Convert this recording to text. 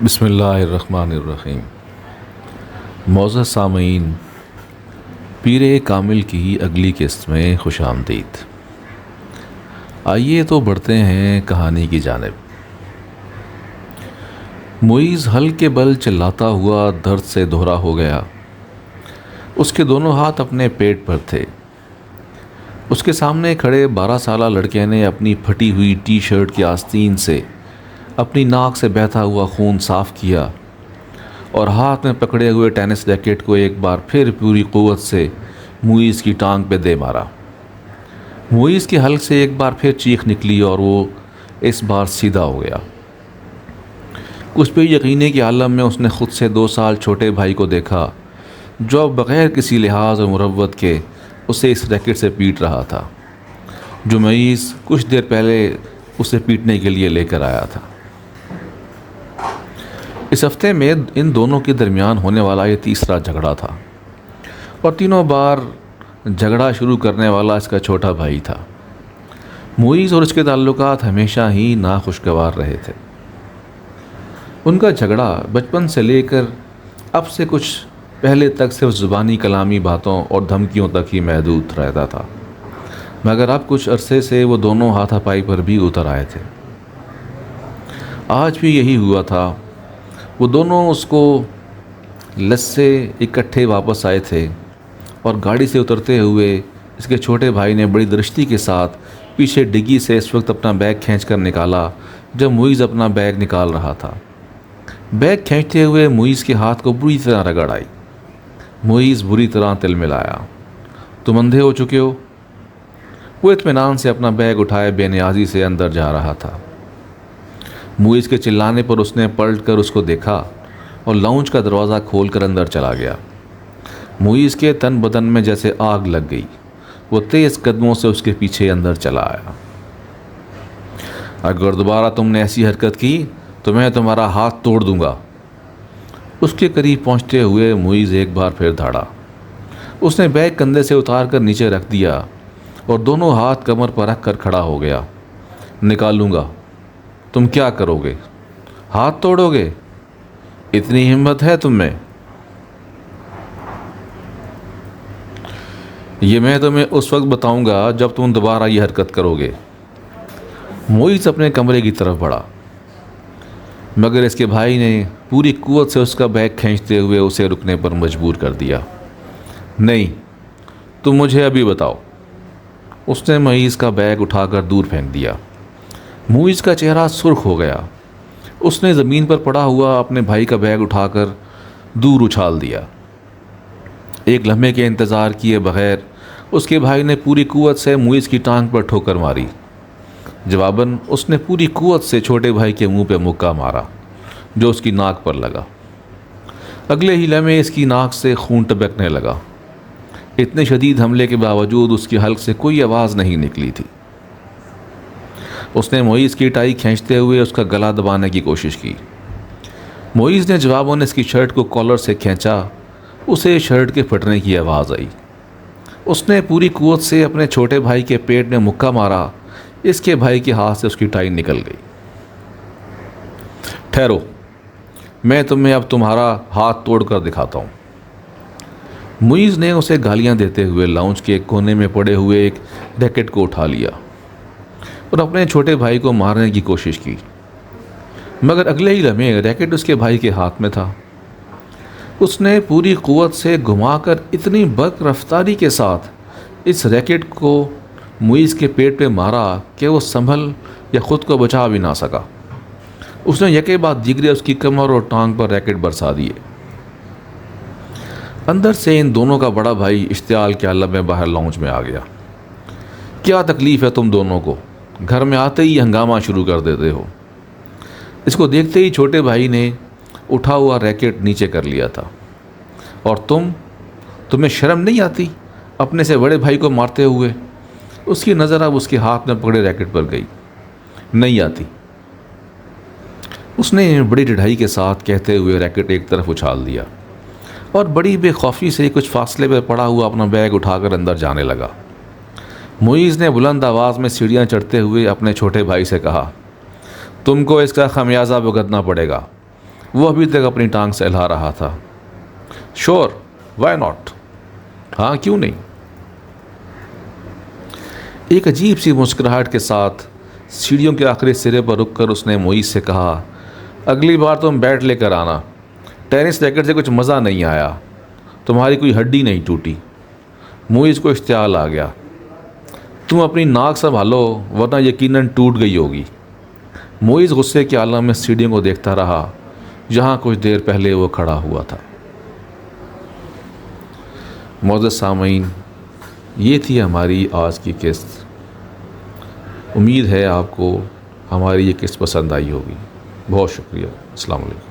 بسم اللہ الرحمن الرحیم۔ معزز سامعین، پیر کامل کی اگلی قسط میں خوش آمدید۔ آئیے تو بڑھتے ہیں کہانی کی جانب۔ معیز حل کے بل چلاتا ہوا درد سے دھورا ہو گیا۔ اس کے دونوں ہاتھ اپنے پیٹ پر تھے۔ اس کے سامنے کھڑے 12 سالہ لڑکے نے اپنی پھٹی ہوئی ٹی شرٹ کی آستین سے اپنی ناک سے بہتا ہوا خون صاف کیا اور ہاتھ میں پکڑے ہوئے ٹینس ریکٹ کو ایک بار پھر پوری قوت سے معیز کی ٹانگ پہ دے مارا۔ معیز کے حلق سے ایک بار پھر چیخ نکلی اور وہ اس بار سیدھا ہو گیا۔ کچھ بے یقینی کے عالم میں اس نے خود سے 2 سال چھوٹے بھائی کو دیکھا جو اب بغیر کسی لحاظ اور مروت کے اسے اس ریکٹ سے پیٹ رہا تھا جو معیز کچھ دیر پہلے اسے پیٹنے کے لیے لے کر آیا تھا۔ اس ہفتے میں ان دونوں کے درمیان ہونے والا یہ تیسرا جھگڑا تھا اور تینوں بار جھگڑا شروع کرنے والا اس کا چھوٹا بھائی تھا۔ معیز اور اس کے تعلقات ہمیشہ ہی ناخوشگوار رہے تھے۔ ان کا جھگڑا بچپن سے لے کر اب سے کچھ پہلے تک صرف زبانی کلامی باتوں اور دھمکیوں تک ہی محدود رہتا تھا، مگر اب کچھ عرصے سے وہ دونوں ہاتھا پائی پر بھی اتر آئے تھے۔ آج بھی یہی ہوا تھا۔ وہ دونوں اس کو لس سے اکٹھے واپس آئے تھے اور گاڑی سے اترتے ہوئے اس کے چھوٹے بھائی نے بڑی درشتی کے ساتھ پیچھے ڈگی سے اس وقت اپنا بیگ کھینچ کر نکالا جب معیز اپنا بیگ نکال رہا تھا۔ بیگ کھینچتے ہوئے معیز کے ہاتھ کو بری طرح رگڑ آئی۔ معیز بری طرح تل ملایا۔ تم اندھے ہو چکے ہو؟ وہ اطمینان سے اپنا بیگ اٹھائے بے نیازی سے اندر جا رہا تھا۔ معیز کے چلانے پر اس نے پلٹ کر اس کو دیکھا اور لاؤنج کا دروازہ کھول کر اندر چلا گیا۔ معیز کے تن بدن میں جیسے آگ لگ گئی۔ وہ تیز قدموں سے اس کے پیچھے اندر چلا آیا۔ اگر دوبارہ تم نے ایسی حرکت کی تو میں تمہارا ہاتھ توڑ دوں گا۔ اس کے قریب پہنچتے ہوئے معیز ایک بار پھر دھاڑا۔ اس نے بیگ کندھے سے اتار کر نیچے رکھ دیا اور دونوں ہاتھ کمر پر رکھ کر کھڑا ہو گیا۔ نکالوں گا۔ تم کیا کرو گے؟ ہاتھ توڑو گے؟ اتنی ہمت ہے تم میں؟ یہ میں تمہیں اس وقت بتاؤں گا جب تم دوبارہ یہ حرکت کرو گے۔ معیز اپنے کمرے کی طرف بڑھا، مگر اس کے بھائی نے پوری قوت سے اس کا بیگ کھینچتے ہوئے اسے رکنے پر مجبور کر دیا۔ نہیں، تم مجھے ابھی بتاؤ۔ اس نے معیز کا بیگ اٹھا کر دور پھینک دیا۔ معیز کا چہرہ سرخ ہو گیا۔ اس نے زمین پر پڑا ہوا اپنے بھائی کا بیگ اٹھا کر دور اچھال دیا۔ ایک لمحے کے انتظار کیے بغیر اس کے بھائی نے پوری قوت سے معیز کی ٹانگ پر ٹھوکر ماری۔ جواباً اس نے پوری قوت سے چھوٹے بھائی کے منہ پہ مکہ مارا جو اس کی ناک پر لگا۔ اگلے ہی لمحے اس کی ناک سے خون ٹپکنے لگا۔ اتنے شدید حملے کے باوجود اس کے حلق سے کوئی آواز نہیں نکلی تھی۔ اس نے معیز کی ٹائی کھینچتے ہوئے اس کا گلا دبانے کی کوشش کی۔ معیز نے جواباً اس کی شرٹ کو کالر سے کھینچا۔ اسے شرٹ کے پھٹنے کی آواز آئی۔ اس نے پوری قوت سے اپنے چھوٹے بھائی کے پیٹ میں مکہ مارا۔ اس کے بھائی کے ہاتھ سے اس کی ٹائی نکل گئی۔ ٹھہرو، میں تمہیں اب تمہارا ہاتھ توڑ کر دکھاتا ہوں۔ معیز نے اسے گالیاں دیتے ہوئے لاؤنج کے ایک کونے میں پڑے ہوئے ایک ریکٹ کو اٹھا لیا اور اپنے چھوٹے بھائی کو مارنے کی کوشش کی، مگر اگلے ہی لمحے ریکٹ اس کے بھائی کے ہاتھ میں تھا۔ اس نے پوری قوت سے گھما کر اتنی برق رفتاری کے ساتھ اس ریکٹ کو معیز کے پیٹ پہ مارا کہ وہ سنبھل یا خود کو بچا بھی نہ سکا۔ اس نے یکے بعد دیگرے اس کی کمر اور ٹانگ پر ریکٹ برسا دیے۔ اندر سے ان دونوں کا بڑا بھائی اشتعال کے عالم میں باہر لاؤنج میں آ گیا۔ کیا تکلیف ہے تم دونوں کو؟ گھر میں آتے ہی ہنگامہ شروع کر دیتے ہو۔ اس کو دیکھتے ہی چھوٹے بھائی نے اٹھا ہوا ریکٹ نیچے کر لیا تھا۔ اور تمہیں شرم نہیں آتی اپنے سے بڑے بھائی کو مارتے ہوئے؟ اس کی نظر اب اس کے ہاتھ میں پکڑے ریکٹ پر گئی۔ نہیں آتی، اس نے بڑی ڈھڑائی کے ساتھ کہتے ہوئے ریکٹ ایک طرف اچھال دیا اور بڑی بے خوفی سے کچھ فاصلے پر پڑا ہوا اپنا بیگ اٹھا کر اندر جانے لگا۔ معیز نے بلند آواز میں سیڑھیاں چڑھتے ہوئے اپنے چھوٹے بھائی سے کہا، تم کو اس کا خمیازہ بھگتنا پڑے گا۔ وہ ابھی تک اپنی ٹانگ سہلا رہا تھا۔ شور، وائی ناٹ، ہاں کیوں نہیں۔ ایک عجیب سی مسکراہٹ کے ساتھ سیڑھیوں کے آخری سرے پر رک کر اس نے معیز سے کہا، اگلی بار تم بیٹ لے کر آنا، ٹینس ریکٹ سے کچھ مزہ نہیں آیا، تمہاری کوئی ہڈی نہیں ٹوٹی۔ معیز کو اشتعال آ گیا، تم اپنی ناک سنبھالو ورنہ یقیناً ٹوٹ گئی ہوگی۔ معیز غصے کے عالم میں سیڑھیوں کو دیکھتا رہا جہاں کچھ دیر پہلے وہ کھڑا ہوا تھا۔ معزز سامعین، یہ تھی ہماری آج کی قسط۔ امید ہے آپ کو ہماری یہ قسط پسند آئی ہوگی۔ بہت شکریہ۔ السلام علیکم۔